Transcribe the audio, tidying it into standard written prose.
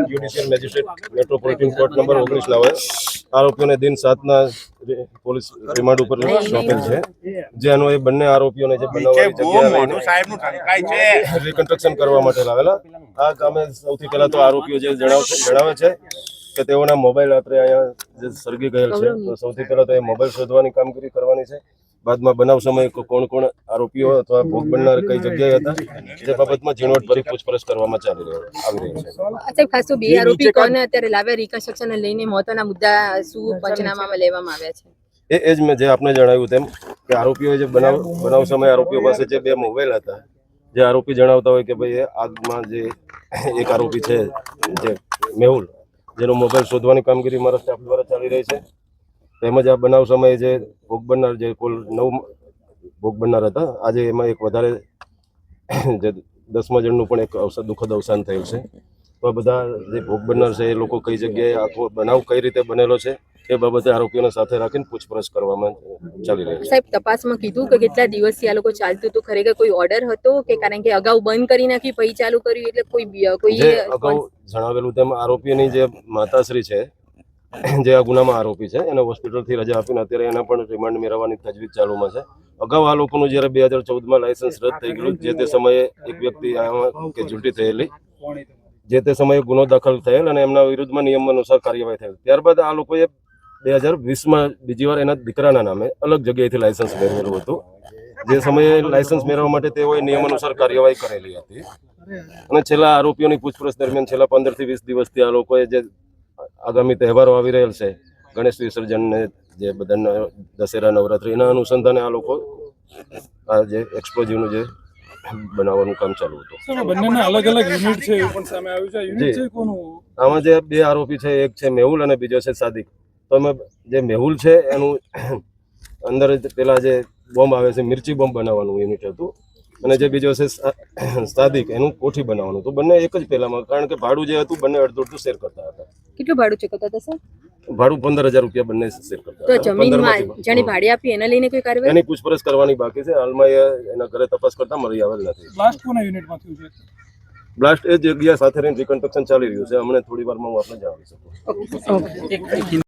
Judicial magistrate metropolitan court number 19 લાવે આરોપીઓને દિન 7ના પોલીસ રિમાન્ડ ઉપર સોંપેલ છે, જે અન્વયે બંને આરોપીઓને જે બનાવવાની જગ્યાએ રિકન્સ્ટ્રક્શન કરવા માટે લાવેલા. આ કામે સૌથી પહેલા તો આરોપીઓ જે જણાવે છે કે તેઓના મોબાઈલ રાત્રે અહીંયા જે સળગી ગયેલ છે, તો સૌથી પહેલા તો એ મોબાઈલ શોધવાની કામગીરી કરવાની છે. બાદમાં બનાવ સમયે કોણ કોણ આરોપીઓ અથવા ભોગ બનનાર કઈ જગ્યાએ હતા તે બાબતમાં ઝીણવટભરી પૂછપરછ કરવામાં આવી રહી છે. સાહેબ, ખાસ તો બે આરોપી કોને અત્યારે લાવ્યા રિકન્સ્ટ્રક્શન લઈને મહત્વના મુદ્દા શું પંચનામામાં લેવામાં આવ્યા છે? એ જ મેં જે આપને જણાવ્યું તેમ કે આરોપીઓ જે બનાવ સમયે આરોપીઓ પાસે જે 2 મોબાઈલ હતા, જે આરોપી જણાવતા હોય કે ભાઈ આગમાં જે એક આરોપી છે જે મેહુલ, જેનો મોબાઈલ શોધવાની કામગીરી મારા સ્ટાફ દ્વારા ચાલી રહી છે. તેમજ આ બનાવ સમયે જે ભોગ બનનાર જે કુલ 9 ભોગ બનનાર હતા, આજે એમાં એક વધારે જે 10મા જણનું પણ એક દુઃખદ અવસાન થયું છે. તો આ બધા જે ભોગ બનનાર છે એ લોકો કઈ જગ્યાએ આખો બનાવ કઈ રીતે બનેલો છે એ બાબતે આરોપીઓને સાથે રાખીને પૂછપરછ કરવામાં ચાલી રહી છે. સાહેબ, તપાસમાં કીધું કે કેટલા દિવસથી આ લોકો ચાલતું હતું, ખરેખર કોઈ ઓર્ડર હતો કે કારણ કે અગાઉ બંધ કરી નાખી પછી ચાલુ કર્યું, એટલે કોઈ અગાઉ જણાવેલું તેમ આરોપીની જે માતાશ્રી છે, જે આ ગુનામાં આરોપી છે, એને હોસ્પિટલથી રજા આપીને અત્યારે એના પણ રિમાન્ડ મેળવવાની તજવીજ ચાલુમાં છે. અગાઉ આ લોકોનું જ્યારે 2014માં લાયસન્સ રદ થઈ ગયું, જે તે સમયે એક વ્યક્તિ કેજ્યુલિટી થયેલી, જે તે સમયે ગુનો દાખલ થયેલ અને એમના વિરુદ્ધમાં નિયમ અનુસાર કાર્યવાહી થયેલ. ત્યારબાદ આ લોકોએ 2020માં બીજી વાર એના દીકરાના નામે અલગ જગ્યાએથી લાયસન્સ મેળવેલું હતું. જે સમયે લાયસન્સ મેળવવા માટે તેઓએ નિયમ અનુસાર કાર્યવાહી કરેલી હતી. અને છેલ્લા આરોપીઓની પૂછપરછ દરમિયાન છેલ્લા 15 થી 20 દિવસથી આ લોકોએ જે આગામી તહેવારો આવી રહેલ છે, ગણેશ વિસર્જન ને જે બધા દશેરા નવરાત્રી, એના અનુસંધાને આ લોકો આ જે એક્સપ્લોઝિવનું જે બનાવવાનું કામ ચાલુ હતું. આમાં જે 2 આરોપી છે, એક છે મેહુલ અને બીજો છે સાદિક. તો અમે જે મેહુલ છે એનું અંદર પેલા જે બોમ્બ આવે છે, મિર્ચી બોમ્બ બનાવવાનું યુનિટ હતું, અને જે બીજો છે સાદિક, એનું કોઠી બનાવવાનું હતું. બંને એક જ પેલામાં, કારણ કે ભાડું જે હતું બંને અડધું શેર કરતા હતા. કેટલું ભાડું ચૂકવતા હતા સર? ભાડું 15,000 રૂપિયા બંને શેર કરતા હતા. તો જમીનમાં જેની ભાડે આપી એને લઈને કોઈ કાર્યવાહી? એની પૂછપરછ કરવાની બાકી છે. હાલમાં એના ઘરે તપાસ કરતા મળી આવેલ નથી. બ્લાસ્ટ કોના યુનિટમાં થયું છે? બ્લાસ્ટ એ જગ્યા સાથે રહીને રિકન્સ્ટ્રક્શન ચાલી રહ્યું છે. હમણાં થોડી વારમાં હું આપને જણાવી શકું.